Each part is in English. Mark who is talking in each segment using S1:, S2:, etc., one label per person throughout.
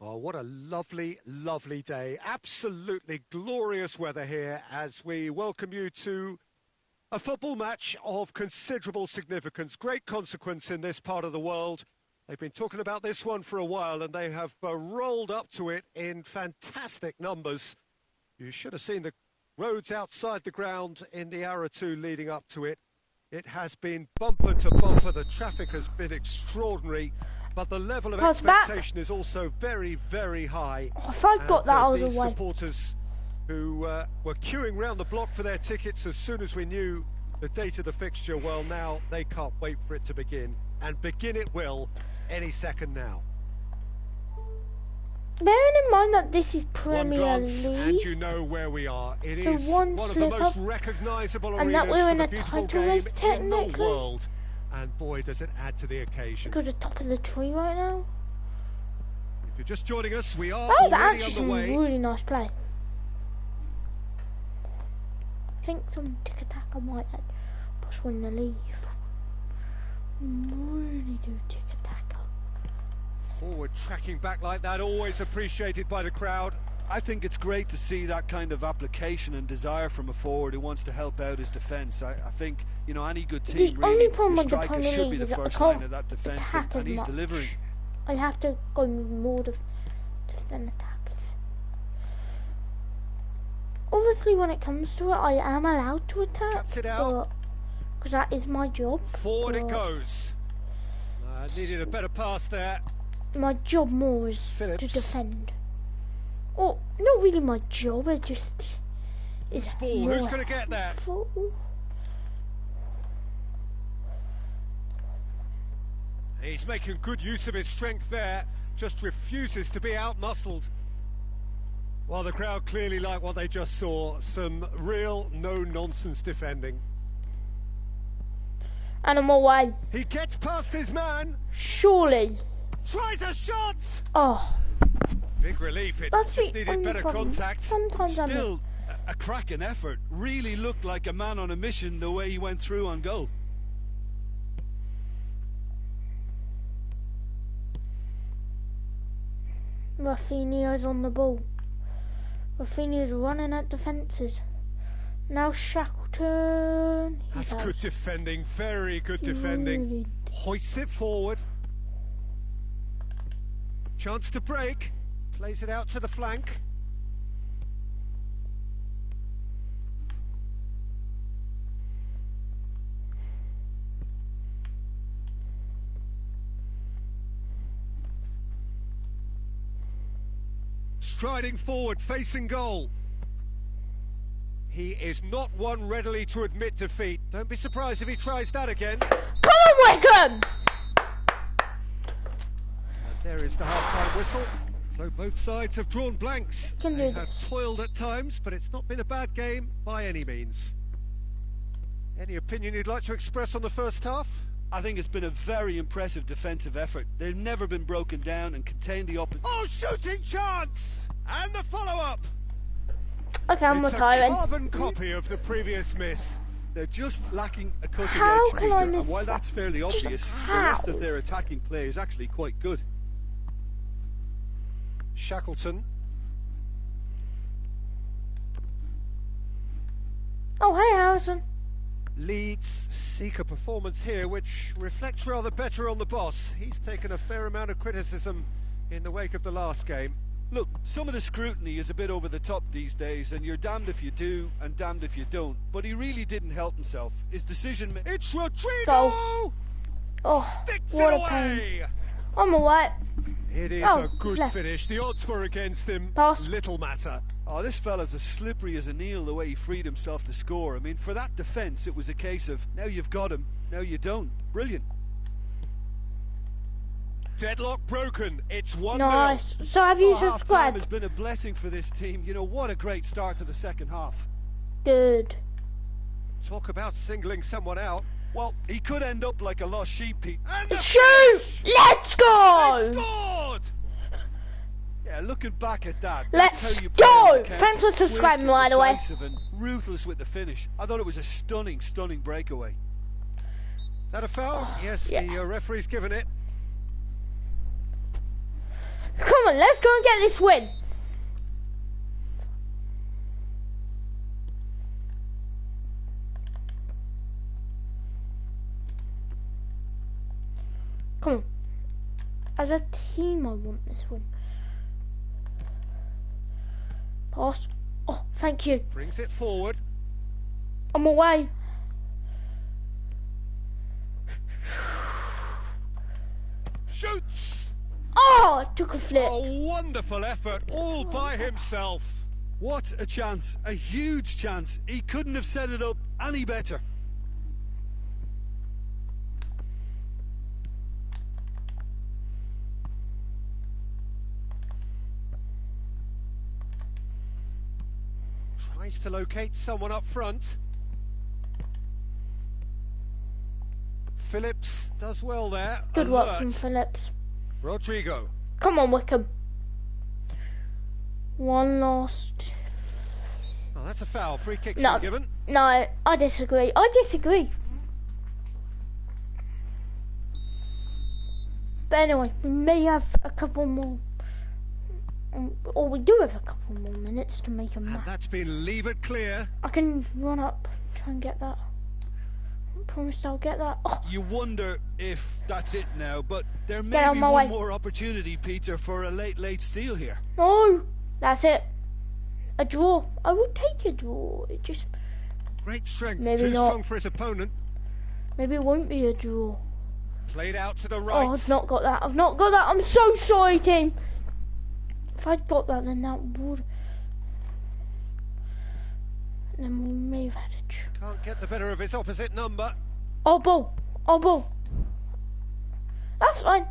S1: Oh, what a lovely, lovely day. Absolutely glorious weather here as we welcome you to a football match of considerable significance, great consequence in this part of the world. They've been talking about this one for a while and they have rolled up to it in fantastic numbers. You should have seen the roads outside the ground in the hour or two leading up to it. It has been bumper to bumper. The traffic has been extraordinary. But the level of expectation is also very, very high.
S2: Oh, if I got that, I was
S1: these
S2: away.
S1: Supporters who were queuing round the block for their tickets as soon as we knew the date of the fixture, well, now they can't wait for it to begin. And begin it will any second now.
S2: Bearing in mind that this is Premier
S1: One glance
S2: League,
S1: and you know where we are. It
S2: so
S1: is
S2: one
S1: of the most recognisable
S2: and that
S1: arenas
S2: we're
S1: for
S2: in
S1: the
S2: a
S1: beautiful
S2: title
S1: game
S2: race,
S1: in the
S2: technically.
S1: world. And boy, does it add to the occasion.
S2: Go to the top of the tree right now.
S1: If you're just joining us, we are
S2: That was
S1: already
S2: actually some
S1: underway.
S2: really nice play. I think some tiki-taka might let us win the lead. Really do tiki-taka.
S1: Forward tracking back like that, always appreciated by the crowd.
S3: I think it's great to see that kind of application and desire from a forward who wants to help out his defence. I think, you know, any good team,
S2: The only
S3: really,
S2: problem
S3: your
S2: with the
S3: striker
S2: Premier
S3: should be
S2: League
S3: the
S2: is that I
S3: first
S2: can't
S3: line of that defence,
S2: attack
S3: and
S2: as
S3: he's
S2: much.
S3: delivering.
S2: I have to go more defensive attackers. Obviously, when it comes to it, I am allowed to attack,
S1: Cuts it out.
S2: because that is my job.
S1: Forward it goes. Needed a better pass there.
S2: My job more is
S1: Phillips.
S2: to defend. Oh, not really my job. It just is.
S1: Ball, who's going to get that? He's making good use of his strength there. Just refuses to be out-muscled. Well, the crowd clearly like what they just saw. Some real no-nonsense defending.
S2: And I'm away.
S1: He gets past his man.
S2: Surely.
S1: Tries a shot.
S2: Oh.
S1: Big relief. It
S2: That's
S1: just
S2: the
S1: needed
S2: only
S1: better
S2: problem.
S1: contact.
S2: Sometimes I'm.
S3: Still, a cracking effort. Really looked like a man on a mission the way he went through on goal.
S2: Rafinha's on the ball. Rafinha's running at defences. Now Shackleton.
S1: That's good defending. Very good defending.
S2: Really.
S1: Hoists it forward. Chance to break. Plays it out to the flank. Striding forward, facing goal. He is not one readily to admit defeat. Don't be surprised if he tries that again.
S2: Come on, Wickham!
S1: And there is the half-time whistle. So both sides have drawn blanks. They have toiled at times, but it's not been a bad game by any means. Any opinion you'd like to express on the first half?
S3: I think it's been a very impressive defensive effort. They've never been broken down and contained the opposition.
S1: Oh, shooting chance! And the follow-up!
S2: Okay, I'm
S1: It's
S2: retiring.
S1: a carbon copy of the previous miss.
S3: They're just lacking a cutting
S2: How
S3: edge
S2: can I
S3: shooter,
S2: miss
S3: and while
S2: that?
S3: that's fairly
S2: Just
S3: obvious, the
S2: how?
S3: rest of their attacking play is actually quite good.
S1: Shackleton.
S2: Oh, hey, Harrison.
S1: Leeds seek a performance here which reflects rather better on the boss. He's taken a fair amount of criticism in the wake of the last game.
S3: Look, some of the scrutiny is a bit over the top these days, and you're damned if you do and damned if you don't. But he really didn't help himself. His decision...
S1: It's Rodrigo!
S2: Goal. Oh,
S1: Sticks
S2: what
S1: it
S2: a pain.
S1: away!
S2: I'm away.
S1: It is
S2: Oh,
S1: a good
S2: left.
S1: finish. The odds were against him.
S2: Pass.
S1: Little matter.
S3: Oh, this fella's as slippery as a Neil the way he freed himself to score. I mean, for that defence, it was a case of, now you've got him, now you don't. Brilliant.
S1: Deadlock broken. It's 1-0.
S2: Nice. So have you
S3: Half-time
S2: subscribed?
S3: has been a blessing for this team. You know, what a great start to the second half.
S2: Good.
S1: Talk about singling someone out.
S3: Well, he could end up like a lost sheep, Pete.
S1: And the
S2: Shoot!
S1: finish!
S2: Let's
S1: They
S2: go!
S1: scored!
S3: Yeah, looking back at that,
S2: Let's
S3: that's how you play
S2: go!
S3: on the counter.
S2: Thanks for
S3: Quick
S2: subscribing,
S3: and
S2: by the way.
S3: decisive and ruthless with the finish. I thought it was a stunning, stunning breakaway.
S1: Is that a foul? Yes,
S2: yeah.
S1: the referee's given it.
S2: Come on, let's go and get this win. Come on. As a team, I want this win. Pass. Oh, thank you.
S1: Brings it forward.
S2: I'm away.
S1: Shoots!
S2: Oh, I took a flip.
S1: A wonderful effort, all by himself.
S3: What a chance, a huge chance. He couldn't have set it up any better.
S1: Tries to locate someone up front. Phillips does well there.
S2: Good
S1: Alert.
S2: work from Phillips.
S1: Rodrigo.
S2: Come on, Wickham. One last.
S1: Oh, that's a foul. Free kick's
S2: No,
S1: been given.
S2: no, I disagree. I disagree. But anyway, we may have a couple more. Or we do have a couple more minutes to make a
S1: And
S2: match.
S1: that's been levered clear.
S2: I can run up, try and get that. I promised I'll get that. Oh,
S3: You wonder if that's it now, but there may
S2: Get out
S3: be
S2: my
S3: one
S2: way.
S3: more opportunity, Peter, for a late steal here.
S2: no, that's it. A draw. I would take a draw. It just
S1: Great strength.
S2: Maybe
S1: Too
S2: not.
S1: strong for his opponent.
S2: maybe it won't be a draw.
S1: Played out to the right.
S2: Oh, I've not got that. I've not got that. I'm so sorry, team. If I'd got that, then that would. Then we may have had a draw.
S1: Can't get the better of his opposite number.
S2: Oh, ball. Oh, ball. That's fine.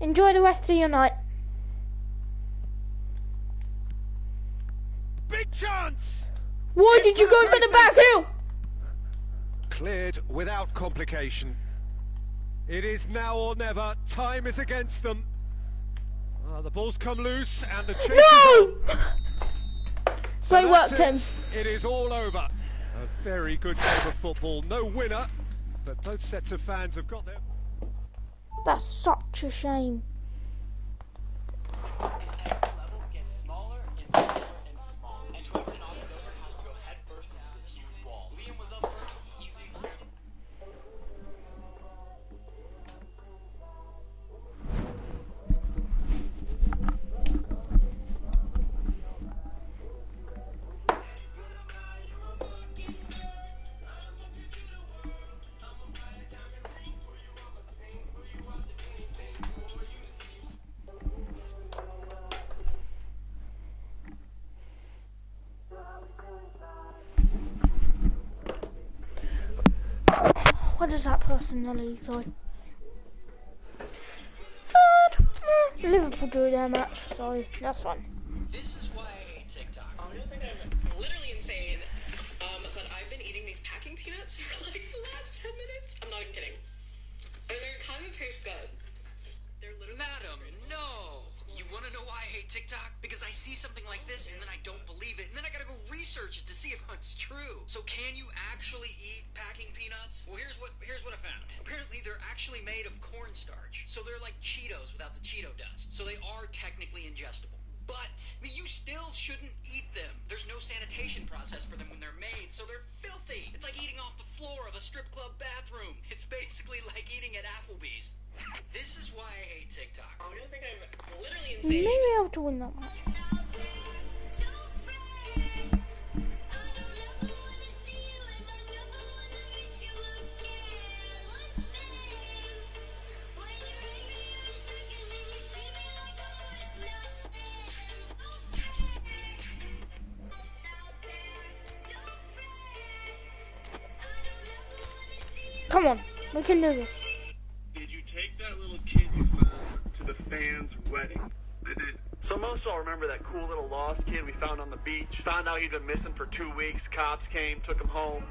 S2: Enjoy the rest of your night.
S1: Big chance!
S2: Why did you go for the back heel?
S1: Cleared without complication. It is now or never. Time is against them. The ball's come loose and the chase is
S2: No!
S1: on.
S2: Great work,
S1: That's
S2: Tim.
S1: it is all over. A very good game of football. No winner, but both sets of fans have got their...
S2: That's such a shame.
S4: Levels get smaller and smaller and smaller, and whoever knocks it over has to go head first into this huge wall. Liam was up first, easy.
S2: What does that person in the league like? Third. Liverpool drew their match, so that's fine.
S4: This is why I hate TikTok.
S5: I don't think I'm literally insane, but I've been eating these packing peanuts for like the last 10 minutes. I'm not even kidding. And they kind of taste good. They're literally...
S4: Madam, no! You want to know why I hate TikTok? Because I see something like this and then I don't believe it, and then I gotta go research it to see if it's true. So can you actually eat packing peanuts? Well, here's what I found. Apparently they're actually made of cornstarch, so they're like Cheetos without the Cheeto dust. So they are technically ingestible. But you still shouldn't eat them. There's no sanitation process for them when they're made, so they're filthy. It's like eating off the floor of a strip club bathroom. It's basically like eating at Applebee's. This is why I hate TikTok.
S5: I don't think I'm literally
S2: We may
S5: insane.
S2: be able to win that match. Come on, we can do this.
S6: Did you take that little kid you found to the fans' wedding? I did. So most all remember that cool little lost kid we found on the beach. Found out he'd been missing for 2 weeks. Cops came, took him home.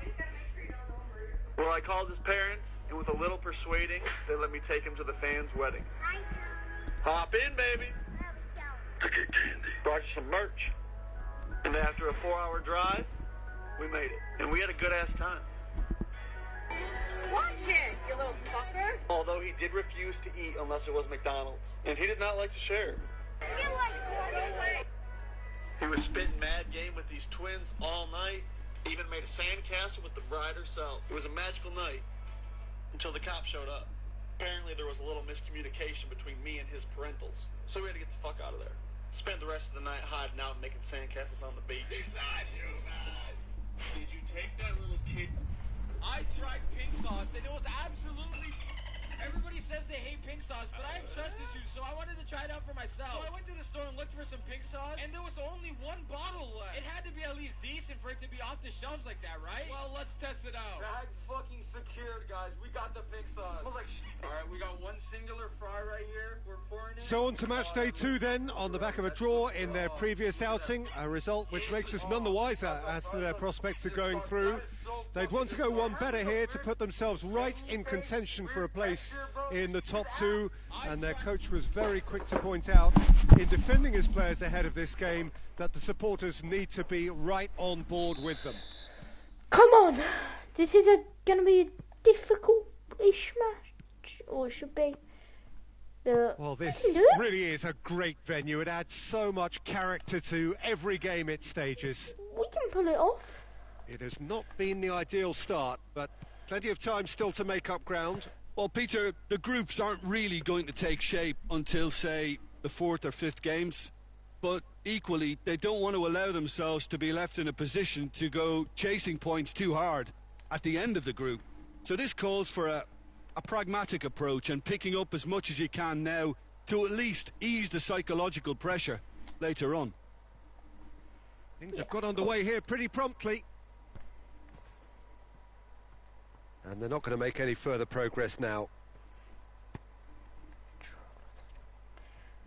S6: Well, I called his parents, and with a little persuading, they let me take him to the fans' wedding. Hop in, baby. To get candy. Brought you some merch. And after a 4-hour drive, we made it. And we had a good-ass time.
S7: Watch it, you little fucker.
S6: Although he did refuse to eat unless it was McDonald's. And he did not like to share.
S7: You like no way.
S6: He was spitting mad game with these twins all night. Even made a sandcastle with the bride herself. It was a magical night until the cops showed up. Apparently there was a little miscommunication between me and his parentals. So we had to get the fuck out of there. Spent the rest of the night hiding out and making sandcastles on the beach. He's not human. Did you take that little kid?
S8: I tried pink sauce and it was absolutely... Everybody says they hate pink sauce, but I have trust issues, so I wanted to try it out for myself. So I went to the store and looked for some pink sauce, and there was only one bottle left. It had to be at least decent for it to be off the shelves like that, right? Well, let's test it out.
S6: Bag fucking secured, guys. We got the pink sauce. Smells like shit.
S8: Alright, we got one singular fry right here. We're pouring it.
S1: So on to match day 2 then, on the back of a draw in their previous outing, a result which makes us none the wiser as to their prospects of going through. They'd want to go one better here to put themselves right in contention for a place in the top 2, and their coach was very quick to point out in defending his players ahead of this game that the supporters need to be right on board with them.
S2: Come on, this is going to be a difficult-ish match, or it should be.
S1: Well, this really is a great venue. It adds so much character to every game it stages.
S2: We can pull it off.
S1: It has not been the ideal start, but plenty of time still to make up ground.
S3: Well, Peter, the groups aren't really going to take shape until, say, the 4th or 5th games. But equally, they don't want to allow themselves to be left in a position to go chasing points too hard at the end of the group. So this calls for a pragmatic approach and picking up as much as you can now to at least ease the psychological pressure later on.
S1: Things have got underway here pretty promptly. And they're not going to make any further progress now.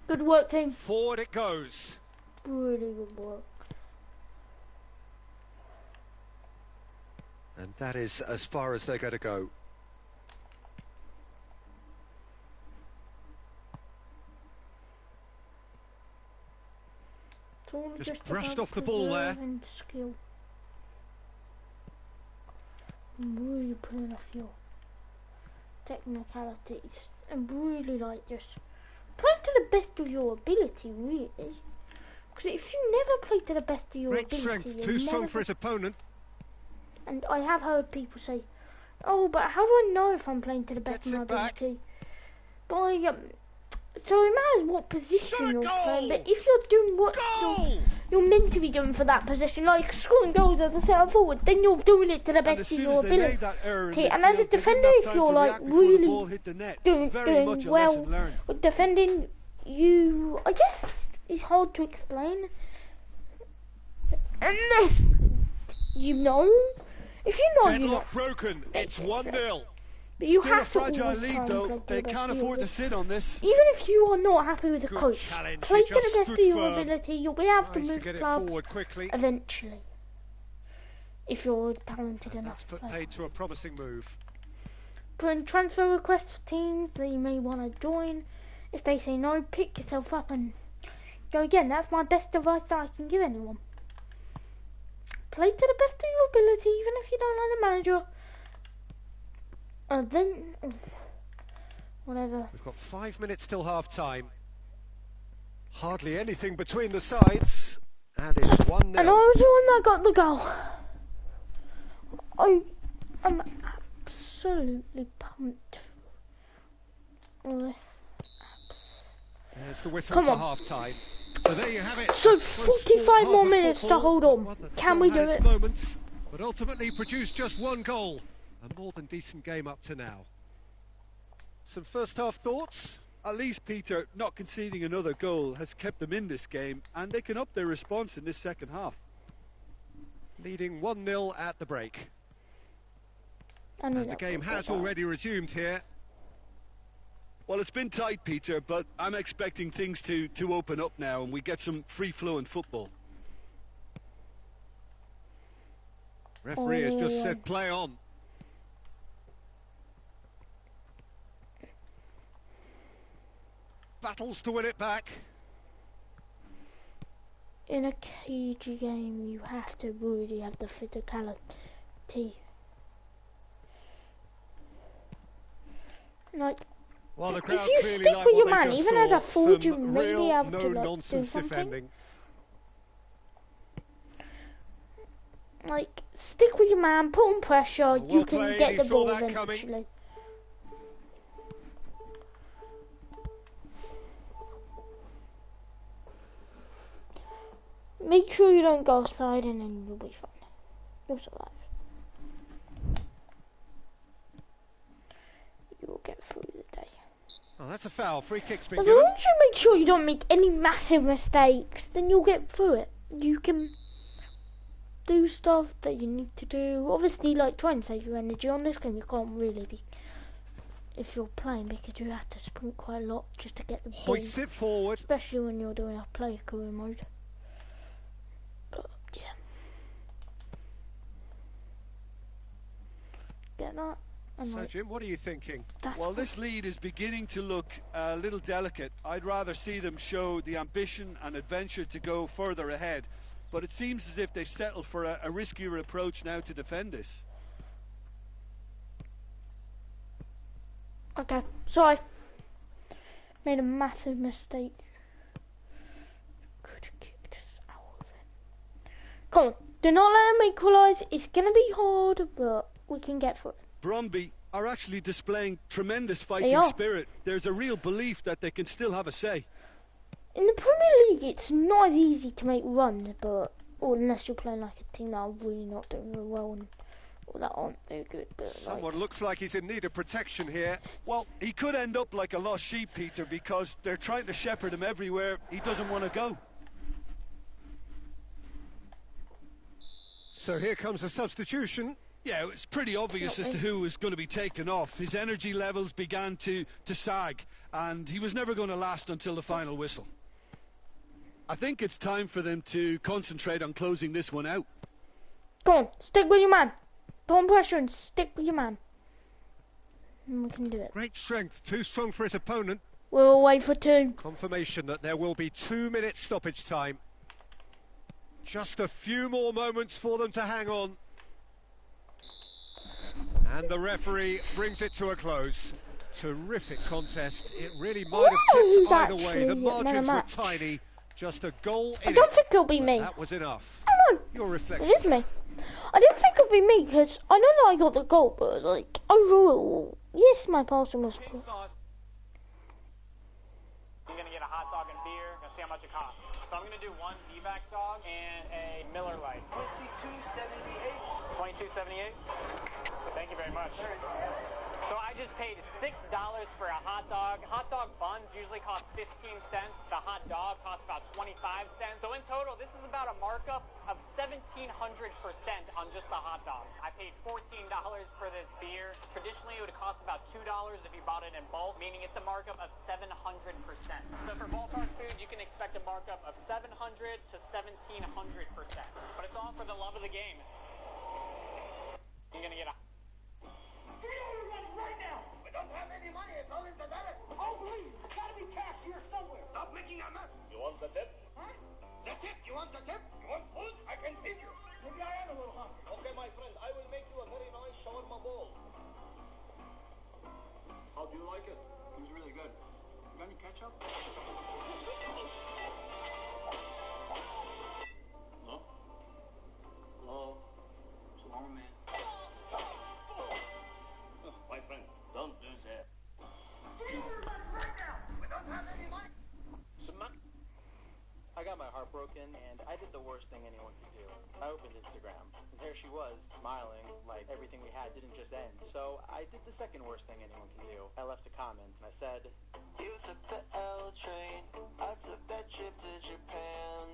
S2: Good work, team.
S1: Forward it goes.
S2: Really good work.
S1: And that is as far as they're going to go. Just brushed off the ball there.
S2: And skill. Really pulling off your technicalities and really like just playing to the best of your ability, really. Because if you never play to the best of your
S1: Great
S2: ability,
S1: strength, too strong for his opponent.
S2: And I have heard people say, "Oh, but how do I know if I'm playing to the best of my ability?" By so it matters what position you're playing, but if you're doing what you're meant to be doing for that position, like scoring goals as a centre forward, then you're doing it to the best of your ability. And as a defender, if you're like really doing well with defending, I guess it's hard to explain. Unless you know, if you know,
S1: Deadlock broken. It's 1-0.
S2: But you
S3: Still
S2: have
S3: a fragile
S2: to
S3: lead, though. They can't afford to sit on this.
S2: Even if you are not happy with the
S1: Good
S2: coach,
S1: challenge.
S2: play
S1: He
S2: to the
S1: just
S2: best of
S1: stood
S2: your
S1: firm.
S2: ability. You'll be able to
S1: Tries
S2: move
S1: to get it
S2: clubs
S1: forward quickly.
S2: eventually. If you're talented
S1: And
S2: enough.
S1: that's put paid to a promising move.
S2: Put in transfer requests for teams that you may want to join. If they say no, pick yourself up and go again. That's my best advice that I can give anyone. Play to the best of your ability, even if you don't like the manager. Whatever.
S1: We've got 5 minutes till half time. Hardly anything between the sides. And it's 1-0.
S2: And I was the one that got the goal. I am absolutely pumped for this.
S1: There's the whistle
S2: Come
S1: for
S2: on.
S1: half time. So there you have it.
S2: So
S1: Close
S2: 45
S1: half
S2: more
S1: of
S2: minutes to
S1: football.
S2: hold on.
S1: One that's
S2: Can
S1: well
S2: we
S1: had
S2: do
S1: its
S2: it?
S1: moments, but ultimately produced just 1 goal. A more than decent game up to now. Some first half thoughts?
S3: At least, Peter, not conceding another goal has kept them in this game, and they can up their response in this second half.
S1: Leading 1-0 at the break.
S2: And
S1: And the game has already resumed here.
S3: Well, it's been tight, Peter, but I'm expecting things to open up now and we get some free-flowing football.
S1: Referee has just said play on. Battles to win it back.
S2: In a cagey game, you have to really have the physicality. Like,
S1: Well, the crowd
S2: if you
S1: clearly
S2: stick
S1: like
S2: with
S1: what
S2: your
S1: they
S2: man,
S1: just
S2: even
S1: saw,
S2: as a forward, you
S1: some
S2: may be
S1: real
S2: able to like, do
S1: no-nonsense
S2: something.
S1: defending.
S2: Like, stick with your man, put on pressure,
S1: Well
S2: you can
S1: played,
S2: get
S1: he
S2: the
S1: saw
S2: ball
S1: that
S2: eventually.
S1: coming.
S2: Make sure you don't go outside and then you'll be fine. You'll survive. You will get through the day.
S1: Oh, that's a foul. Free kick's been
S2: As
S1: given.
S2: long as you make sure you don't make any massive mistakes, then you'll get through it. You can do stuff that you need to do. Obviously, like, try and save your energy. On this game, you can't really be, if you're playing, because you have to sprint quite a lot just to get the ball.
S1: Hoist it forward.
S2: Especially when you're doing a player career mode. But, yeah. Get that? And
S1: So,
S2: like,
S1: Jim, what are you thinking?
S3: Well, this lead is beginning to look a little delicate. I'd rather see them show the ambition and adventure to go further ahead. But it seems as if they settled for a riskier approach now to defend this.
S2: okay, sorry. Made a massive mistake. Could have kicked us out of it. Come on, do not let them equalise. It's going to be hard, but we can get through it.
S3: Brøndby are actually displaying tremendous
S2: They
S3: fighting
S2: are.
S3: spirit. There's a real belief that they can still have a say.
S2: In the Premier League, it's not as easy to make runs, but unless you're playing like a team that are really not doing very well and or that aren't very good. But
S1: Someone looks like he's in need of protection here.
S3: Well, he could end up like a lost sheep, Peter, because they're trying to shepherd him everywhere. He doesn't want to go.
S1: So here comes a substitution.
S3: Yeah, it's pretty obvious as to who was going to be taken off. His energy levels began to sag, and he was never going to last until the final whistle. I think it's time for them to concentrate on closing this one out.
S2: come on, stick with your man. Put on pressure and stick with your man. And we can do it.
S1: Great strength, too strong for his opponent.
S2: We're away for 2.
S1: Confirmation that there will be 2 minutes stoppage time. Just a few more moments for them to hang on. And the referee brings it to a close. Terrific contest. It really might have
S2: Who's
S1: tipped either way.
S2: actually
S1: The
S2: man of
S1: margins were
S2: match?
S1: tiny. Just a goal in
S2: I don't
S1: it.
S2: think it'll be me.
S1: That was enough.
S2: Oh no,
S1: Your reflection.
S2: it is me. I didn't think it'll be me because I know that I got the goal, but like overall, yes, my passing was cool.
S9: You're gonna get a hot dog and beer. Gonna see how much it costs. So I'm gonna do 1 evac dog and a Miller Lite. 22.78. 22.78. Thank you very much. So I just paid $6 for a hot dog. Hot dog buns usually cost 15 cents. The hot dog costs about 25 cents. So in total, this is about a markup of 1,700% on just the hot dog. I paid $14 for this beer. Traditionally, it would cost about $2 if you bought it in bulk, meaning it's a markup of 700%. So for ballpark food, you can expect a markup of 700 to 1,700%. But it's all for the love of the game. You're gonna get a
S7: right now. We don't have any money. It's all in the dollar. Oh, please. Gotta be cash here somewhere. Stop making a mess. You want the tip? Huh? The tip? You want the tip? You want food? I can feed you. Maybe I am a little hungry. Okay, my friend. I will make you a very nice shawarma bowl. How do you like it? It was really good. You got any ketchup? Hello? Hello? Shawarma man. My friend, don't do that. Right now. We don't have any money.
S10: I got my heart broken, and I did the worst thing anyone could do. I opened Instagram, and there she was, smiling, like everything we had didn't just end. So I did the second worst thing anyone can do. I left a comment, and I said, "You took the L train, I took that trip to Japan.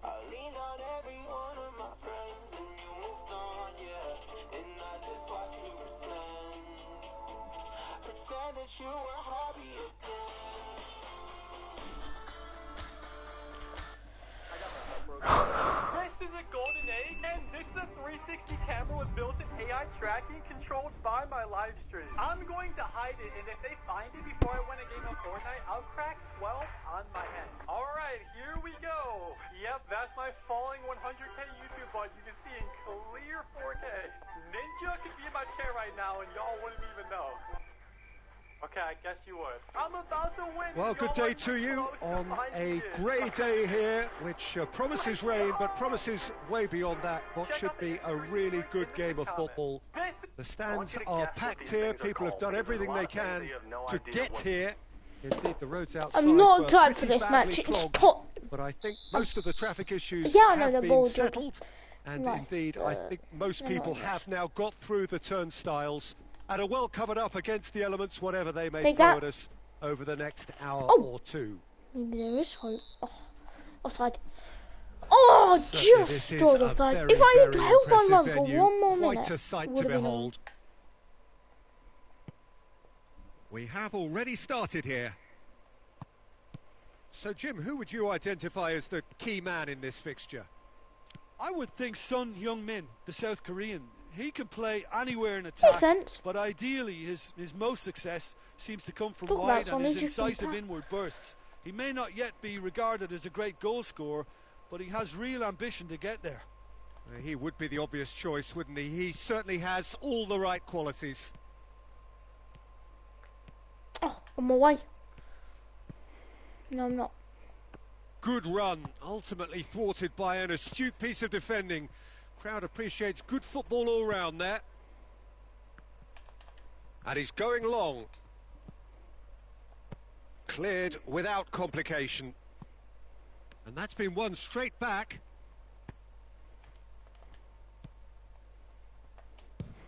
S10: I leaned on every one of my friends, and you moved on, yeah. And I just watched you pretend that you were happy again."
S6: This is a golden egg, and this is a 360 camera with built-in AI tracking controlled by my live stream. I'm going to hide it, and if they find it before I win a game of Fortnite, I'll crack 12 on my head. Alright, here we go. Yep, that's my falling 100k YouTube button. You can see in clear 4K. Ninja could be in my chair right now, and y'all wouldn't even know. Okay, I guess you would. I'm about to win.
S1: Well, good day to you on a grey day here, which promises rain, but promises way beyond that what should be a really good game of football. The stands are packed here. People have done everything they can to get here. Indeed, the roads outside
S2: I'm not
S1: were
S2: tired for
S1: pretty
S2: this match.
S1: badly
S2: It's
S1: clogged, but I think most of the traffic issues have been settled. And indeed, I think most people have now got through the turnstiles and are well covered up against the elements, whatever they may throw at us over the next hour or two.
S2: Maybe there is hope. Oh, offside. Oh, just stood offside. If I had held my run for one more minute,
S1: quite a sight to behold. We have already started here. So, Jim, who would you identify as the key man in this fixture?
S3: I would think Son Heung-min, the South Korean. He can play anywhere in attack, but ideally his most success seems to come from wide and his incisive inward bursts. He may not yet be regarded as a great goal scorer, but he has real ambition to get there.
S1: He would be the obvious choice, wouldn't he? He certainly has all the right qualities.
S2: Oh, I'm away. No, I'm not.
S1: Good run, ultimately thwarted by an astute piece of defending. Crowd appreciates good football all round there. And he's going long. Cleared without complication. And that's been won straight back.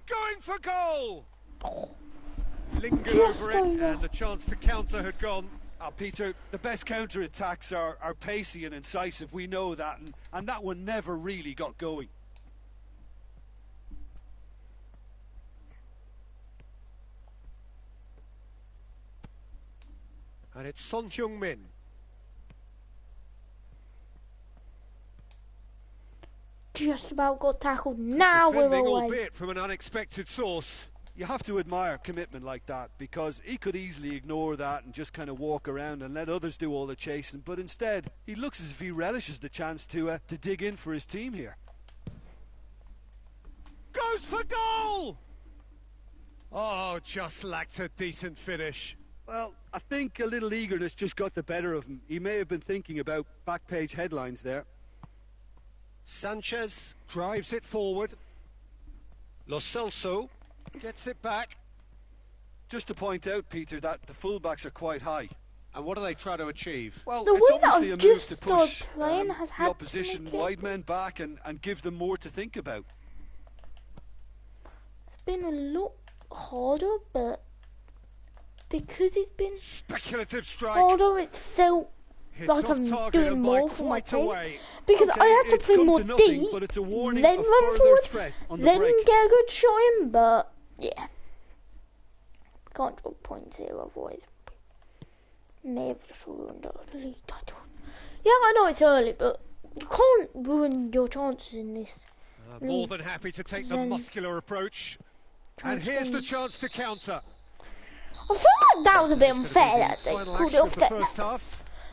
S1: Going for goal! Lingered over it, and the chance to counter had gone.
S3: Peter, the best counter-attacks are pacey and incisive, we know that, and that one never really got going.
S1: And it's Son Heung-min.
S2: Just about got tackled. Now we're away.
S1: Albeit from an unexpected source.
S3: You have to admire commitment like that, because he could easily ignore that and just kind of walk around and let others do all the chasing, but instead he looks as if he relishes the chance to dig in for his team here.
S1: Goes for goal! Oh, just lacked a decent finish.
S3: Well, I think a little eagerness just got the better of him. He may have been thinking about back page headlines there.
S1: Sanchez drives it forward. Lo Celso gets it back.
S3: Just to point out, Peter, that the fullbacks are quite high.
S1: And what do they try to achieve?
S3: Well, it's obviously a move to push the opposition wide men back and give them more to think about.
S2: It's been a lot harder, but because it's been
S1: speculative strike,
S2: although it felt like I'm doing more for my team, because I have to play more deep,
S3: but it's a warning
S2: then
S3: of
S2: run
S3: further
S2: forward,
S3: threat on the
S2: then
S3: break.
S2: get a good shot in, but yeah, can't drop points here, otherwise may have just ruined our league title. Yeah, I know it's early, but you can't ruin your chances in this.
S1: More than happy to take the muscular approach, and here's the chance to counter.
S2: I feel like that was a bit unfair that they pulled it off
S1: the first half.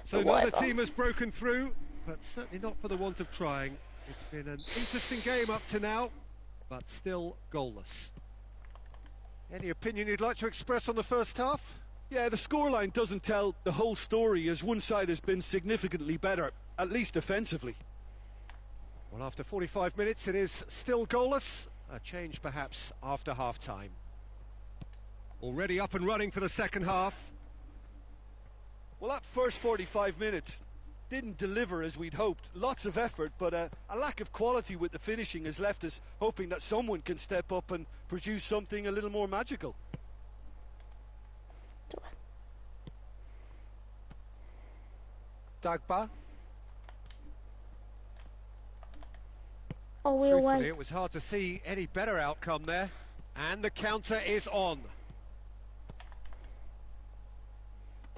S1: So neither team has broken through, but certainly not for the want of trying. It's been an interesting game up to now, but still goalless. Any opinion you'd like to express on the first half?
S3: Yeah, the scoreline doesn't tell the whole story, as one side has been significantly better, at least offensively.
S1: Well, after 45 minutes it is still goalless. A change perhaps after half-time. Already up and running for the second half.
S3: Well, that first 45 minutes didn't deliver as we'd hoped. Lots of effort, but a lack of quality with the finishing has left us hoping that someone can step up and produce something a little more magical.
S1: Dagba.
S2: Oh, we're away.
S1: It was hard to see any better outcome there. And the counter is on.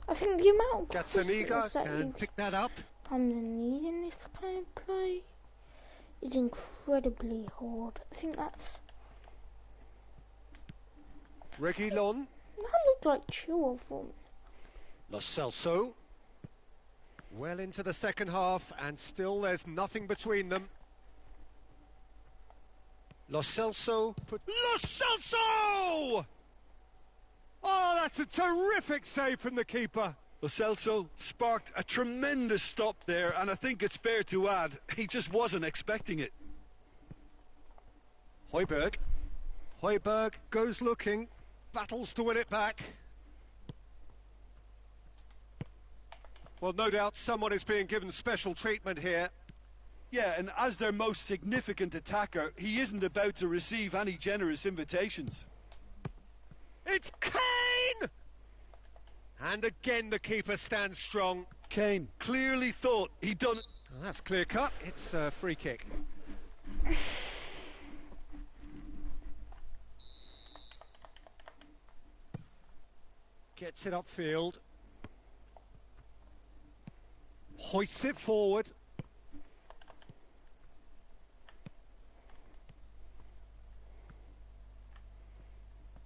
S2: I think the amount of
S1: Gazzaniga can pick that up.
S2: I'm needing this kind of play is incredibly hard. I think that's
S1: Reguilon.
S2: That looked like Chilwell for me.
S1: Lo Celso. Well into the second half, and still there's nothing between them. Lo Celso. Lo Celso! Oh, that's a terrific save from the keeper.
S3: Lo Celso sparked a tremendous stop there, and I think it's fair to add, he just wasn't expecting it.
S1: Højbjerg. Højbjerg goes looking, battles to win it back. Well, no doubt someone is being given special treatment here.
S3: Yeah, and as their most significant attacker, he isn't about to receive any generous invitations.
S1: It's Kane! And again the keeper stands strong.
S3: Kane clearly thought he'd done...
S1: Well, that's clear cut. It's a free kick. Gets it upfield. Hoists it forward.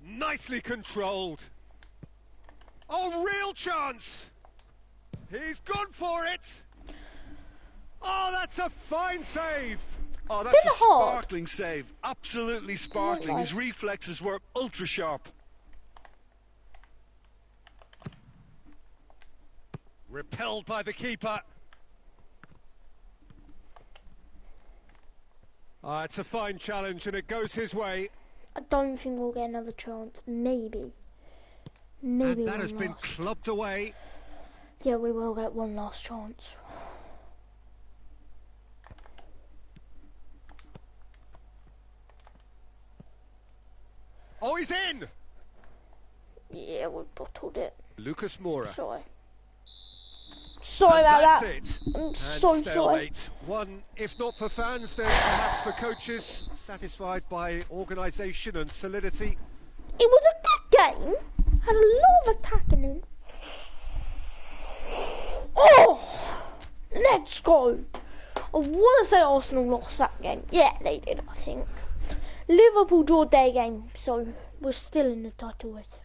S1: Nicely controlled. Oh, real chance! He's gone for it! Oh, that's a fine save!
S3: Oh, that's a sparkling save. Absolutely sparkling. His reflexes were ultra sharp.
S1: Repelled by the keeper. It's a fine challenge and it goes his way.
S2: I don't think we'll get another chance. Maybe. Maybe
S1: and that has been clubbed away.
S2: Yeah, we will get one last chance.
S1: Oh, he's in!
S2: Yeah, we bottled it.
S1: Lucas Moura.
S2: Sorry. Sorry about that.
S1: That's it.
S2: I'm
S1: and
S2: so
S1: stalemate.
S2: sorry.
S1: One, if not for fans, then perhaps for coaches, satisfied by organisation and solidity.
S2: It was a good game. Had a lot of attacking in. Oh! Let's go. I want to say Arsenal lost that game. Yeah, they did, I think. Liverpool drew their game, so we're still in the title race.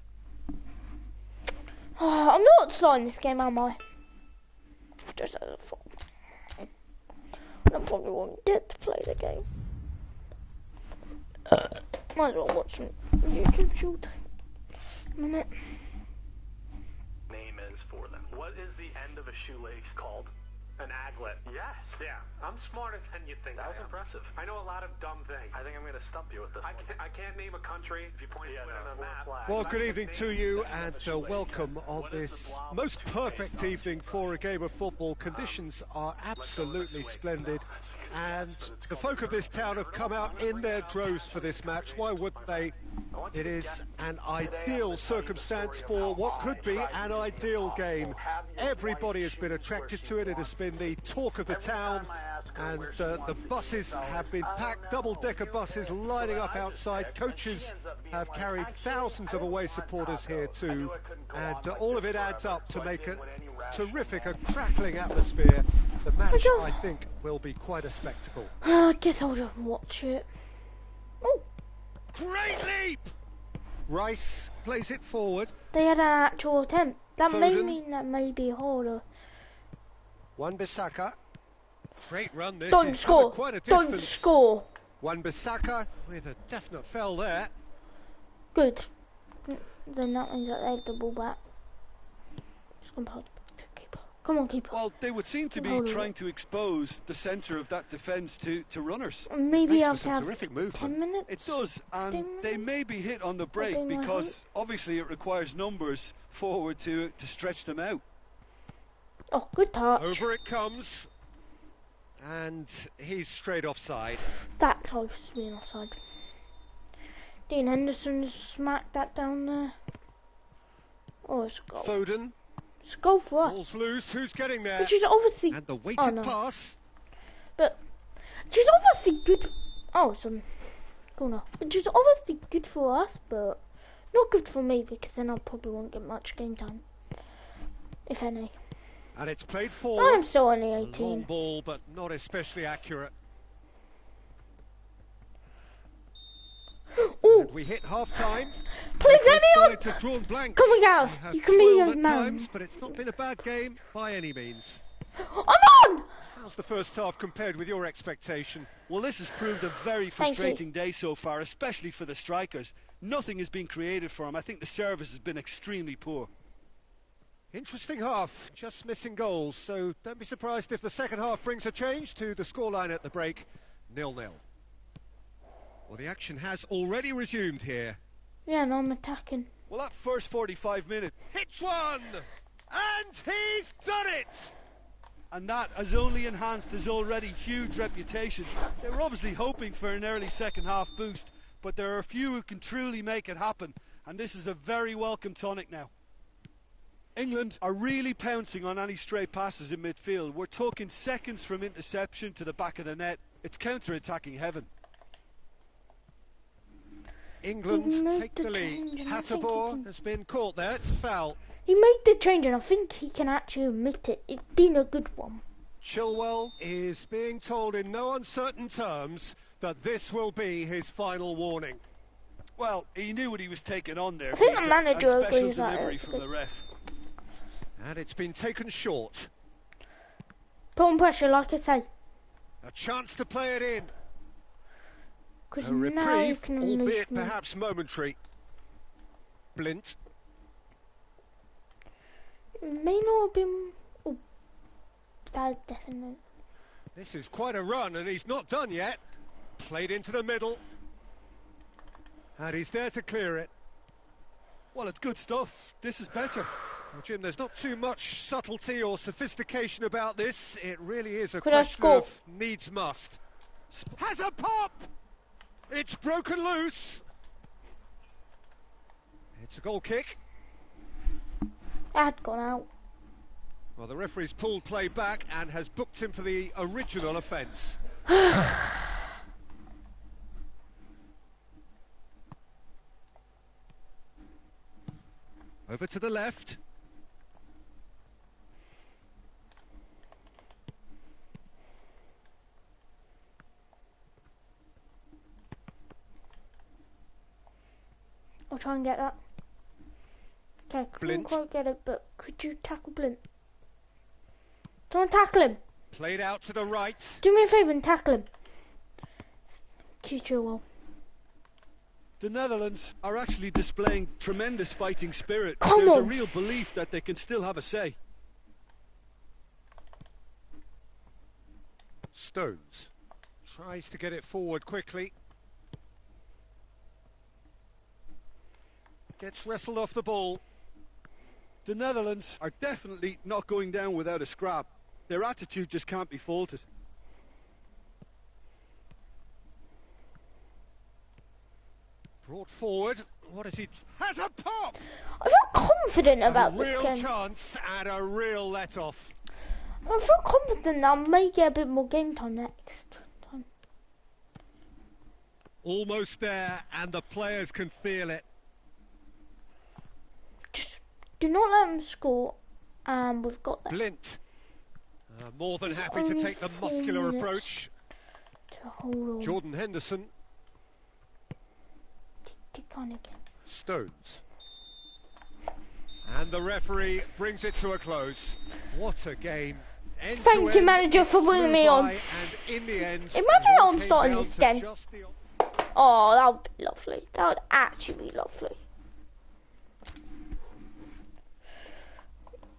S2: I'm not starting this game, am I? Just as a thought. I probably won't get to play the game. Might as well watch some YouTube short. Minute.
S6: Name is for them. What is the end of a shoelace called? An aglet. Yes. Yeah. I'm smarter than you think. That was impressive. I know a lot of dumb things. I think I'm going to stump you with this one. I can't name a country if you point to it on a map.
S1: Well, good evening to you and welcome on this most perfect evening for a game of football. Conditions are absolutely splendid and the folk of this town have come out in their droves for this match. Why wouldn't they? It is an ideal circumstance for what could be an ideal game. Everybody has been attracted to it. It has been the talk of the town, and the buses have been packed, double-decker buses lining up outside. Coaches have carried thousands of away supporters here too, and all of it adds up to make a terrific, a crackling atmosphere. The match, I think, will be quite a spectacle.
S2: I guess I'll just watch it. Oh!
S1: Great leap! Rice plays it forward.
S2: They had an actual attempt. That
S1: Foden.
S2: may mean that may be harder.
S1: Wan-Bissaka. Great run this.
S2: Don't
S1: He's
S2: score.
S1: Quite a
S2: Don't
S1: distance.
S2: score.
S1: Wan-Bissaka with a definite foul there.
S2: Good. Then that means that they have the ball back. Just gonna pass it back to the keeper. Come on, keeper.
S3: Well, they would seem to be trying to expose the centre of that defence to runners.
S2: Maybe I'll
S1: have terrific movement.
S2: 10 minutes.
S3: It does, and they may be hit on the break because obviously it requires numbers forward to stretch them out.
S2: Oh, good touch.
S1: Over it comes, and he's straight offside.
S2: That close to being offside. Dean Henderson smacked that down there. Oh, it's a goal.
S1: Foden.
S2: It's a goal for us.
S1: Ball's loose. Who's getting there?
S2: Which is obviously.
S1: And the weighted
S2: no.
S1: pass.
S2: But which is obviously good. Oh, some corner. Which is obviously good for us, but not good for me because then I probably won't get much game time, if any.
S1: And it's played forward.
S2: I'm still only
S1: A long
S2: 18.
S1: ball, but not especially accurate.
S2: Ooh,
S1: And we hit half-time.
S2: please
S1: Both
S2: anyone!
S1: sides have drawn blanks.
S2: Come on, Gareth.
S1: They have
S2: You can be
S1: toiled
S2: a
S1: at
S2: man.
S1: times, but it's not been a bad game by any means.
S2: I'm on!
S1: How's the first half compared with your expectation?
S3: Well, this has proved a very frustrating day so far, especially for the strikers. Nothing has been created for them. I think the service has been extremely poor.
S1: Interesting half, just missing goals, so don't be surprised if the second half brings a change to the scoreline at the break, 0-0. Well, the action has already resumed here.
S2: Yeah, and I'm attacking.
S3: Well, that first 45 minutes...
S1: Hits one! And he's done it!
S3: And that has only enhanced his already huge reputation. They were obviously hoping for an early second half boost, but there are a few who can truly make it happen, and this is a very welcome tonic now. England are really pouncing on any stray passes in midfield. We're talking seconds from interception to the back of the net. It's counter-attacking heaven.
S1: England take the lead. Hateboer has been caught there. It's a foul.
S2: He made the change and I think he can actually admit it. It's been a good one.
S1: Chilwell is being told in no uncertain terms that this will be his final warning.
S3: Well, he knew what he was taking on there.
S2: I think the manager
S3: special
S2: agrees
S3: delivery from the ref.
S1: And it's been taken short.
S2: Put on pressure, like I say.
S1: A chance to play it in.
S2: A
S1: reprieve, albeit perhaps momentary. Blint.
S2: It may not have been... Oh, that's definite.
S1: This is quite a run and he's not done yet. Played into the middle. And he's there to clear it.
S3: Well, it's good stuff. This is better.
S1: Well, Jim, there's not too much subtlety or sophistication about this. It really is a
S2: Could
S1: question of needs must. Has a pop! It's broken loose. It's a goal kick.
S2: Had gone out.
S1: Well, the referee's pulled play back and has booked him for the original offence. Over to the left.
S2: I'll try and get that. Okay, I couldn't quite get it, but could you tackle Blint? Someone tackle him!
S1: Played out to the right.
S2: Do me a favour and tackle him. Chilwell.
S3: The Netherlands are actually displaying tremendous fighting spirit.
S2: Come
S3: There's
S2: on.
S3: a real belief that they can still have a say.
S1: Stones tries to get it forward quickly. Gets wrestled off the ball.
S3: The Netherlands are definitely not going down without a scrap. Their attitude just can't be faulted.
S1: Brought forward. What is he? Has a pop!
S2: I feel confident about this game.
S1: A real chance and a real let-off.
S2: I feel confident I may get a bit more game time next time.
S1: Almost there, and the players can feel it.
S2: Just do not let them score, and we've got that.
S1: Blint. More than happy to take the muscular approach. Jordan Henderson. Stones. And the referee brings it to a close. What a game.
S2: Thank you, manager, for bringing me on.
S1: And in the end,
S2: imagine I'm starting this game. Oh, that would be lovely. That would actually be lovely.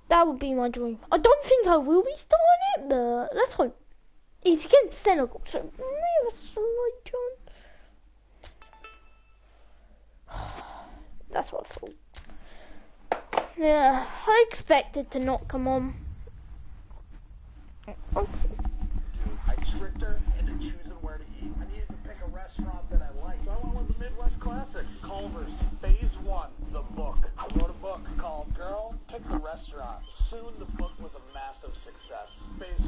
S2: That would be my dream. I don't think I will be starting it, but let's hope. It's against Senegal, so we have a slight chance. That's what I thought. Yeah, I expected to not come on.
S11: Dude, I tricked her into choosing where to eat. I needed to pick a restaurant that I liked. So I went with the Midwest Classic. Culver's, Phase 1, the book. I wrote a book called Girl, Pick the Restaurant. Soon the book was a massive success. Phase 2,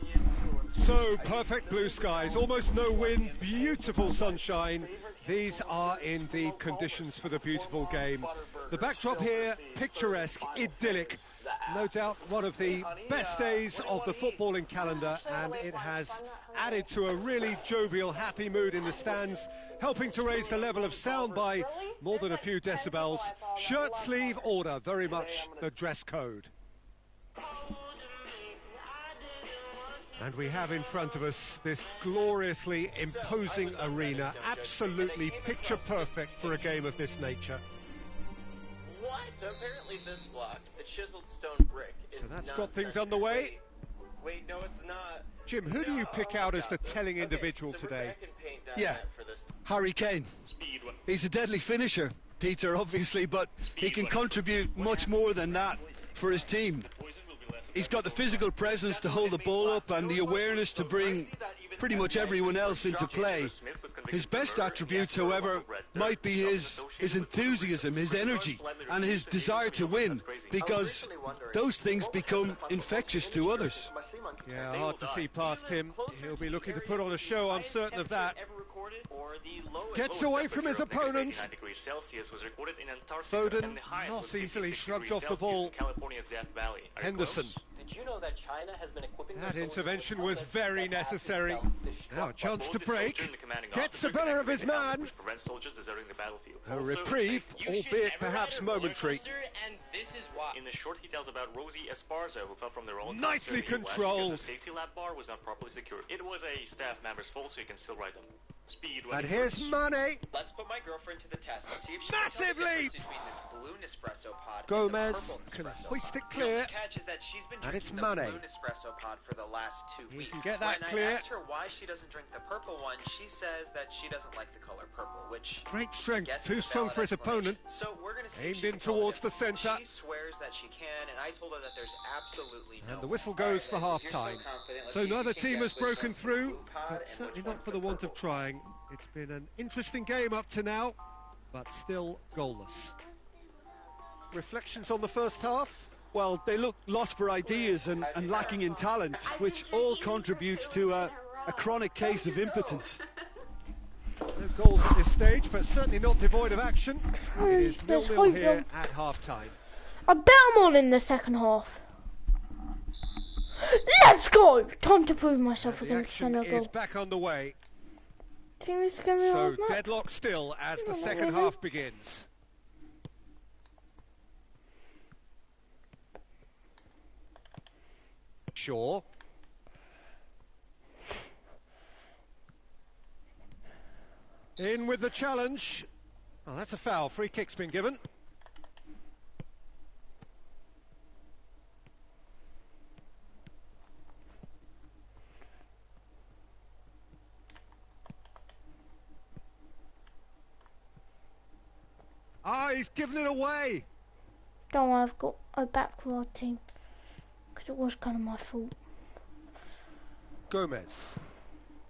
S11: the influence.
S1: So, perfect blue skies, almost no wind, beautiful sunshine. These are indeed conditions for the beautiful game. The backdrop here, picturesque, idyllic. No doubt one of the best days of the footballing calendar, and it has added to a really jovial, happy mood in the stands, helping to raise the level of sound by more than a few decibels. Shirt sleeve order, very much the dress code. And we have in front of us this gloriously imposing arena, absolutely picture perfect for a game of this nature.
S12: What? So apparently this block, the chiseled stone brick, is
S1: so that's got things underway.
S12: Wait, no, it's not.
S1: Jim, who do you pick out as the telling individual today?
S3: Yeah, Harry Kane. He's a deadly finisher, Peter, obviously, but he can contribute much more than that for his team. He's got the physical presence to hold the ball up and the awareness to bring pretty much everyone else into play. His best attributes, however, might be his enthusiasm, his energy, and his desire to win, because those things become infectious to others.
S1: Yeah, hard to see past him. He'll be looking to put on a show, I'm certain of that. Gets away from his opponent. Foden not easily shrugged off the ball. Henderson.
S12: Did you know that China has been equipping
S1: that intervention was very necessary. Now a chance to break. Gets the better of his man. A reprieve, albeit perhaps momentary.
S13: In the short, he tells about Rosie Esparza, who fell from their own.
S1: Nicely controlled.
S13: The safety lap bar was not properly secured. It was a staff member's fault, so you can still ride them. Speed.
S1: And here's Mane.
S14: Let's put my girlfriend to the test to see if she
S1: massive
S14: can tell the
S1: leap
S14: between this blue Nespresso pod
S1: Gomez
S14: and the purple
S1: can
S14: Nespresso
S1: hoist it
S14: pod.
S1: clear.
S14: The catch is that she's been
S1: And it's
S14: drinking the
S1: Mane.
S14: blue Nespresso pod for the last 2 weeks.
S1: He can get that
S14: when
S1: clear.
S14: I asked her why she doesn't drink the purple one, she says that she doesn't like the color purple, which
S1: great strength,
S14: I guess
S1: too
S14: is a
S1: strong
S14: valid
S1: for his opponent.
S14: So we're gonna see if
S1: Aimed
S14: she
S1: in
S14: can hold
S1: towards
S14: him.
S1: the centre.
S14: She swears that she can, and I told her that there's absolutely no.
S1: And the whistle goes for half-time. So neither team has broken through, but certainly not for the want of trying. It's been an interesting game up to now, but still goalless. Reflections on the first half?
S3: Well, they look lost for ideas and lacking in talent, which all contributes to a chronic case of impotence.
S1: No goals at this stage, but certainly not devoid of action. It is 0-0 here at half-time.
S2: I bet I'm on in the second half. Let's go! Time to prove myself
S1: The
S2: against
S1: action
S2: Senegal.
S1: is back underway.
S2: Think this is going to be a
S1: So
S2: hard match?
S1: deadlock still as the
S2: Not
S1: second
S2: really.
S1: half begins. Shaw. In with the challenge. Oh, that's a foul. Free kick's been given. Ah, he's given it away.
S2: Don't worry, I've got a back for our team. Because it was kind of my fault.
S1: Gomez.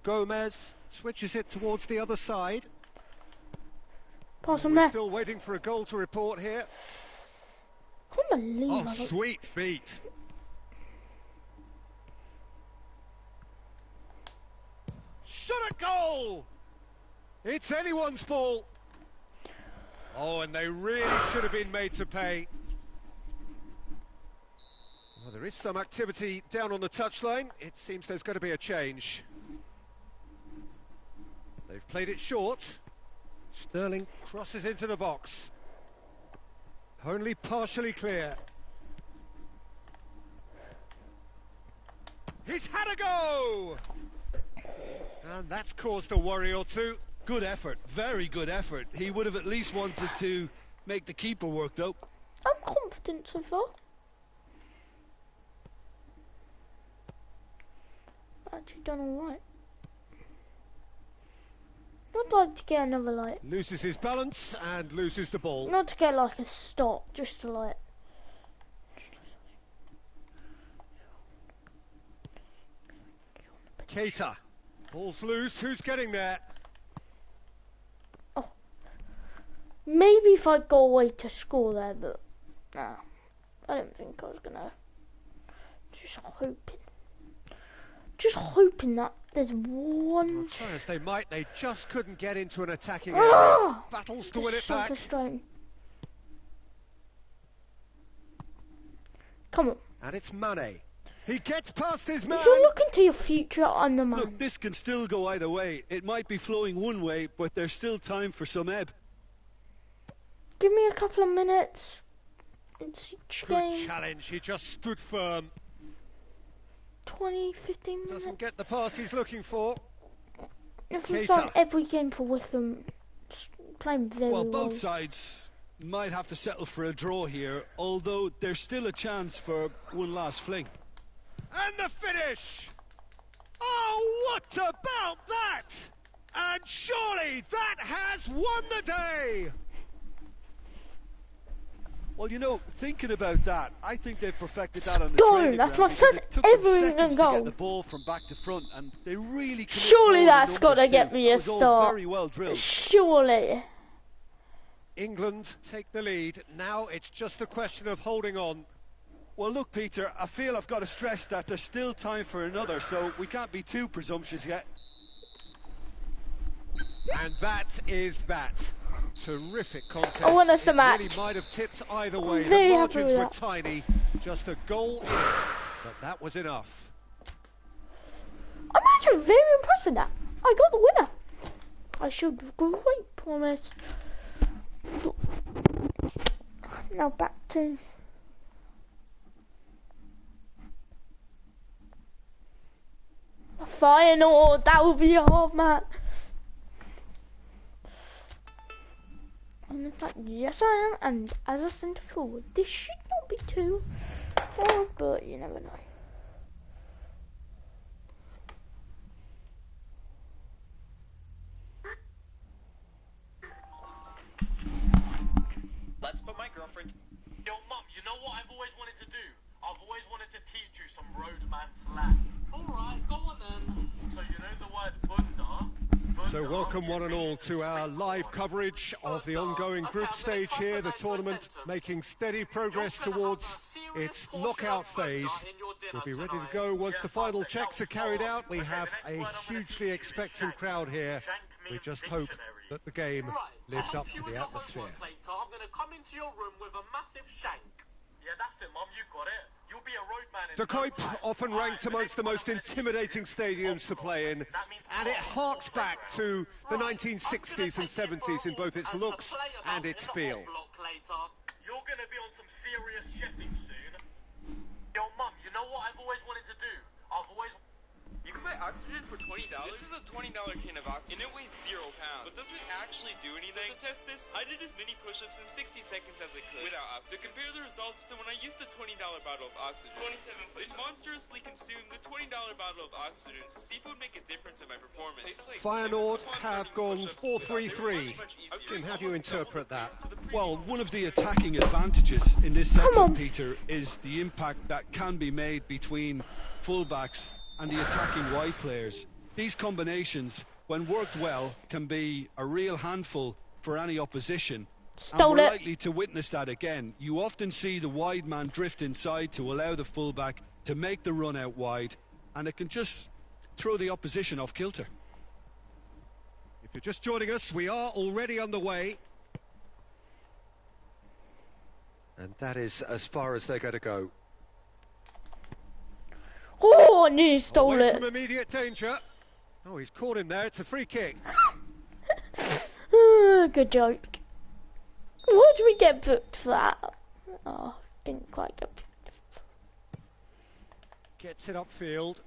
S1: Gomez switches it towards the other side.
S2: Pass on
S1: We're
S2: there.
S1: still waiting for a goal to report here.
S2: Can't believe
S1: Oh,
S2: I got...
S1: sweet feet. Shot a goal! It's anyone's ball. Oh, and they really should have been made to pay. Well, there is some activity down on the touchline. It seems there's going to be a change. They've played it short. Sterling crosses into the box. Only partially clear. He's had a go! And that's caused a worry or two.
S3: Good effort, very good effort. He would have at least wanted to make the keeper work, though.
S2: I'm confident so far. Actually done alright. Not like to get another light.
S1: Loses his balance and loses the ball.
S2: Not to get like a stop, just to like...
S1: Keita. Ball's loose, who's getting there?
S2: Oh. Maybe if I go away to score there, but... Nah. I don't think I was gonna... Just hoping that there's one...
S1: Well, try as they might, they just couldn't get into an attacking
S2: Ah!
S1: area. Battles to win it
S2: so
S1: back.
S2: frustrating. Come on.
S1: And it's Mane. He gets past his man.
S2: If you're looking to your future, I'm the man.
S3: Look, this can still go either way. It might be flowing one way, but there's still time for some ebb.
S2: Give me a couple of minutes. It's each
S1: Good
S2: game.
S1: challenge, he just stood firm.
S2: 20, 15 minutes.
S1: Doesn't get the pass he's looking for.
S2: It's like every game for Wycombe, playing very well.
S3: Well, both sides might have to settle for a draw here, although there's still a chance for one last fling.
S1: And the finish! Oh, what about that? And surely that has won the day!
S3: Well, you know, thinking about that, I think they've perfected that on the
S2: Darn,
S3: training
S2: that's
S3: ground
S2: my
S3: because
S2: first
S3: it took them
S2: ever
S3: seconds
S2: goal.
S3: to get the ball from back to front, and they really committed
S2: Surely
S3: forward
S2: that's got to get me a
S3: It was all
S2: start.
S3: very well drilled.
S2: Surely.
S1: England take the lead. Now it's just a question of holding on.
S3: Well, look, Peter, I feel I've got to stress that there's still time for another, so we can't be too presumptuous yet.
S1: And that is that. Terrific contest.
S2: I want us to match.
S1: It really might have tipped either way. The
S2: Very happy
S1: margins
S2: with
S1: were
S2: that.
S1: tiny. Just a goal in it, but that was enough.
S2: I'm actually very impressed with that. I got the winner. I showed great promise. Now back to Feyenoord. That would be a hard match. And in fact, yes I am, and as a centre forward, this should not be too hard, but you never know.
S13: Let's put my girlfriend.
S11: Yo, Mum, you know what I've always wanted to do? I've always wanted to teach you some roadman slang. Alright, go on then. So you know the word bunda?
S1: So welcome one and all to our live coverage of the ongoing group stage here, the tournament making steady progress towards its knockout phase. We'll be ready to go once the final checks are carried out. We have a hugely expectant crowd here. We just hope that the game lives up to the atmosphere.
S11: I'm going to come into your room with a massive shank. Yeah, that's it, Mum, you got it. You'll be a roadman in
S1: De Kuip, often ranked amongst the most intimidating stadiums to play in, and it harks back to the 1960s and 70s in both its looks and its feel.
S11: You're going to be on some serious shipping soon. Yo, Mum, you know what I've always wanted to do?
S15: You can buy oxygen for $20. This is a $20 can of oxygen, and it weighs 0 pounds. But does it actually do anything? So to test this, I did as many push-ups in 60 seconds as I could without oxygen. To compare the results to when I used the $20 bottle of oxygen. 27 It monstrously consumed the $20 bottle of oxygen, so seafood make a difference in my performance.
S1: Feyenoord have gone 4-3-3. Jim, how do you interpret that?
S3: Well, one of the attacking advantages in this setup, Peter, is the impact that can be made between fullbacks and the attacking wide players. These combinations, when worked well, can be a real handful for any opposition. And we're likely to witness that again. You often see the wide man drift inside to allow the fullback to make the run out wide, and it can just throw the opposition off kilter.
S1: If you're just joining us, we are already underway. And that is as far as they're going to go.
S2: Oh, and he stole
S1: Away
S2: it.
S1: from immediate danger. Oh, he's caught him there. It's a free kick.
S2: Good joke. What did we get booked for that? Oh, didn't quite get booked.
S1: Gets it upfield.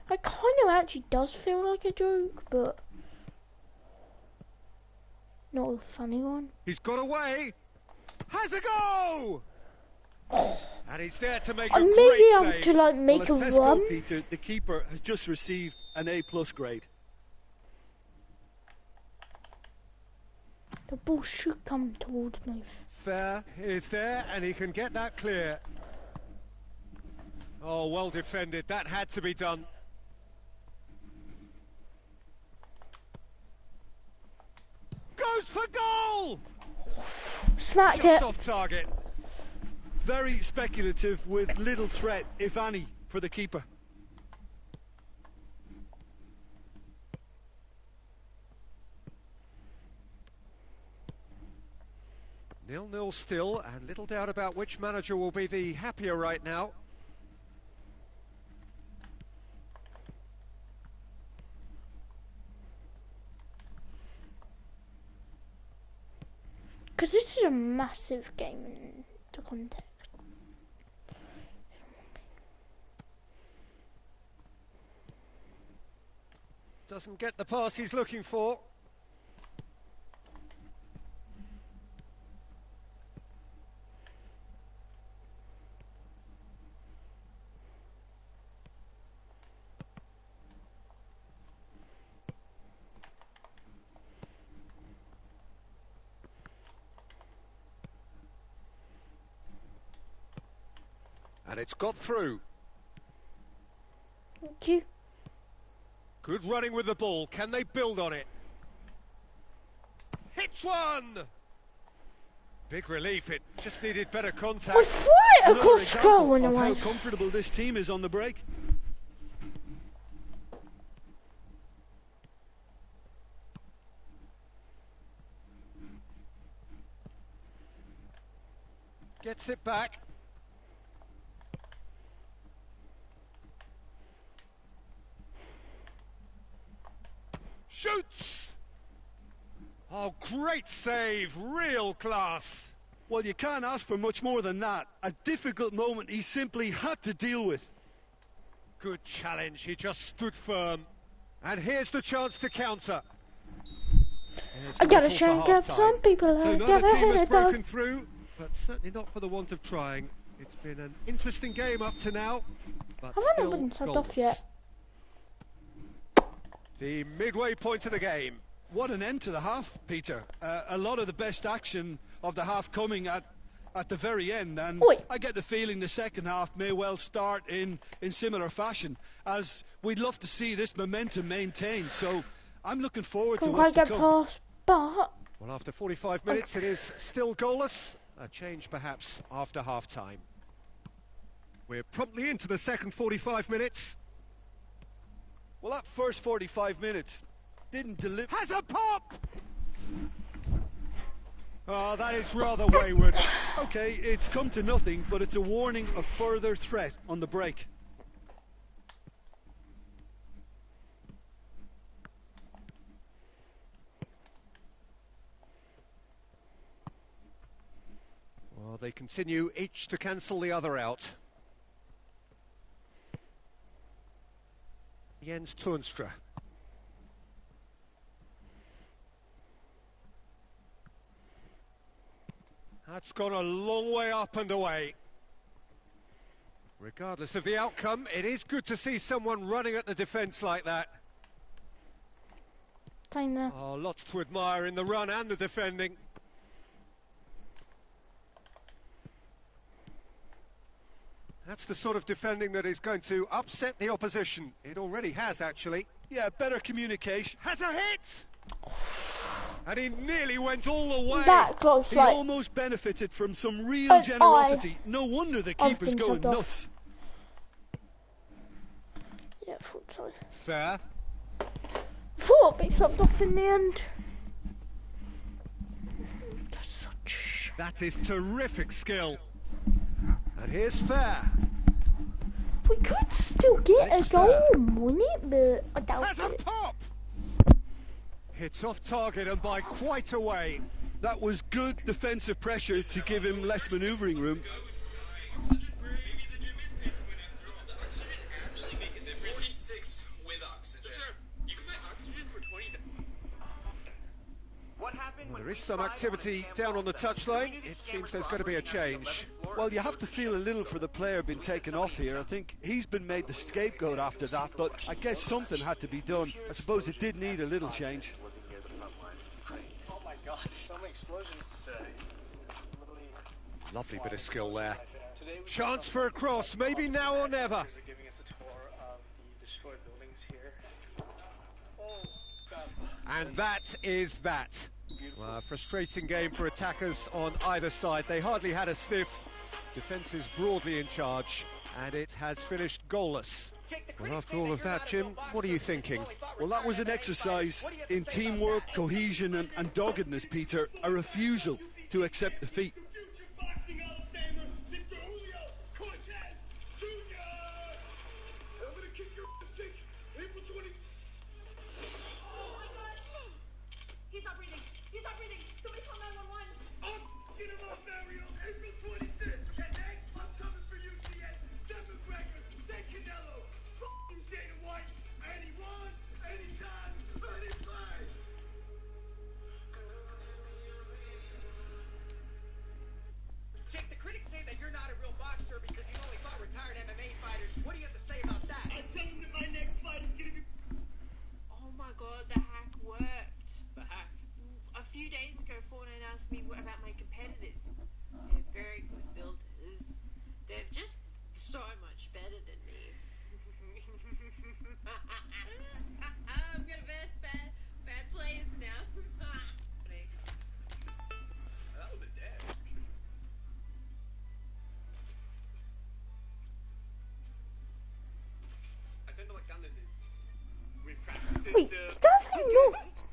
S2: It kind of actually does feel like a joke, but not a funny one.
S1: He's got away. Has a go. And he's there to make a
S2: Maybe
S1: great
S2: I'm
S1: save.
S2: to like make
S3: Well,
S2: a
S3: as test
S2: run.
S3: goal, Peter, the keeper has just received an A+ grade.
S2: The ball should come towards me.
S1: Fair is there, and he can get that clear. Oh, well defended. That had to be done. Goes for goal!
S2: Smacked
S1: Just
S2: it.
S1: off target.
S3: Very speculative with little threat, if any, for the keeper.
S1: Nil-nil still, and little doubt about which manager will be the happier right now.
S2: Because this is a massive game in the context.
S1: Doesn't get the pass he's looking for. And it's got through.
S2: Thank you.
S1: Good running with the ball. Can they build on it? Hits one! Big relief. It just needed better contact.
S2: We're right across goal in a
S3: of
S2: way.
S3: how comfortable this team is on the break.
S1: Gets it back. Shoots! Oh, great save, real class.
S3: Well, you can't ask for much more than that. A difficult moment he simply had to deal with.
S1: Good challenge, he just stood firm. And here's the chance to counter.
S2: I gotta shank up some people.
S1: So
S2: I
S1: neither
S2: gotta
S1: team
S2: hit
S1: has
S2: it though.
S1: broken through, but certainly not for the want of trying. It's been an interesting game up to now, but
S2: I haven't
S1: still
S2: been subbed
S1: goals.
S2: off yet.
S1: The midway point of the game.
S3: What an end to the half, Peter. A lot of the best action of the half coming at the very end, and I get the feeling the second half may well start in similar fashion, as we'd love to see this momentum maintained. So I'm looking forward to what's to come.
S2: Past, but
S1: well, after 45 minutes, it is still goalless. A change perhaps after half-time. We're promptly into the second 45 minutes.
S3: Well, that first 45 minutes didn't deliver.
S1: Has a pop! Oh, that is rather wayward.
S3: Okay, it's come to nothing, but it's a warning of further threat on the break.
S1: Well, they continue each to cancel the other out. Jens Tunstra. That's gone a long way up and away. Regardless of the outcome, it is good to see someone running at the defence like that.
S2: Same there.
S1: Oh, lots to admire in the run and the defending. That's the sort of defending that is going to upset the opposition. It already has, actually.
S3: Yeah, better communication.
S1: Has a hit! And he nearly went all the way.
S2: That close,
S3: he
S2: like,
S3: almost benefited from some real generosity. No wonder the keeper's going nuts.
S2: Yeah, sorry.
S1: Fair.
S2: Thought it subbed off in the end.
S1: That is terrific skill. And here's fair.
S2: We could still get a goal, wouldn't it? But I doubt it.
S1: Has a pop! Hits off target and by quite a way.
S3: That was good defensive pressure to give him less manoeuvring room.
S1: Well, there is some activity down on the touchline. It seems there's going to be a change.
S3: Well, you have to feel a little for the player being taken off here. I think he's been made the scapegoat after that, but I guess something had to be done. I suppose it did need a little change.
S10: Oh my God, there's so many explosions today.
S1: Lovely bit of skill there. Chance for a cross, maybe now or never.
S10: Giving us a tour of the destroyed buildings here. Oh, God.
S1: And that is that. Frustrating game for attackers on either side. They hardly had a sniff. Defence is broadly in charge, and it has finished goalless. Well, after all of that, Jim, what are you thinking?
S3: Well, that was an exercise in teamwork, cohesion and doggedness, Peter. A refusal to accept defeat.
S7: a real boxer because you only fought retired MMA fighters. What do you have to say about that? I tell him that my next fight is gonna be...
S16: Oh my god, the hack worked.
S7: The hack?
S16: A few days ago, Fortnite asked me about my competitors. They're very good builders. They're just so much better than me. I'm gonna verse bad players now.
S7: That was a dad. I don't know what gun this is. We've cracked the system.
S2: Wait, does he not?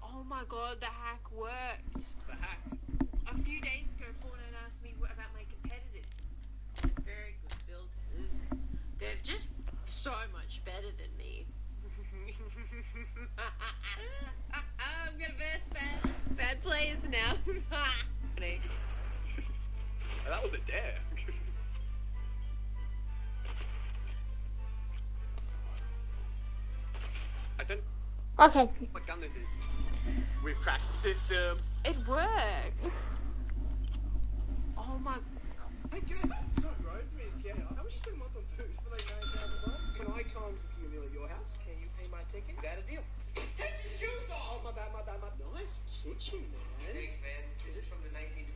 S16: Oh my god, the hack worked.
S7: The hack?
S16: A few days ago, Fortnite asked me about my competitors. They're very good builders. They're just so much better than me. I'm gonna verse bad players now.
S7: That was a dare. I don't...
S2: Okay.
S7: What gun this is? We've cracked the system.
S16: It worked. Oh my...
S7: Hey, sorry bro, it's me scared. How much you spend a month on food? For like $9,000? Can I come cook you a meal at your house? Can you pay my ticket? Is that a deal? Take your shoes off! Oh, my bad. Nice kitchen, man.
S12: Thanks, man. This is from the 1950s.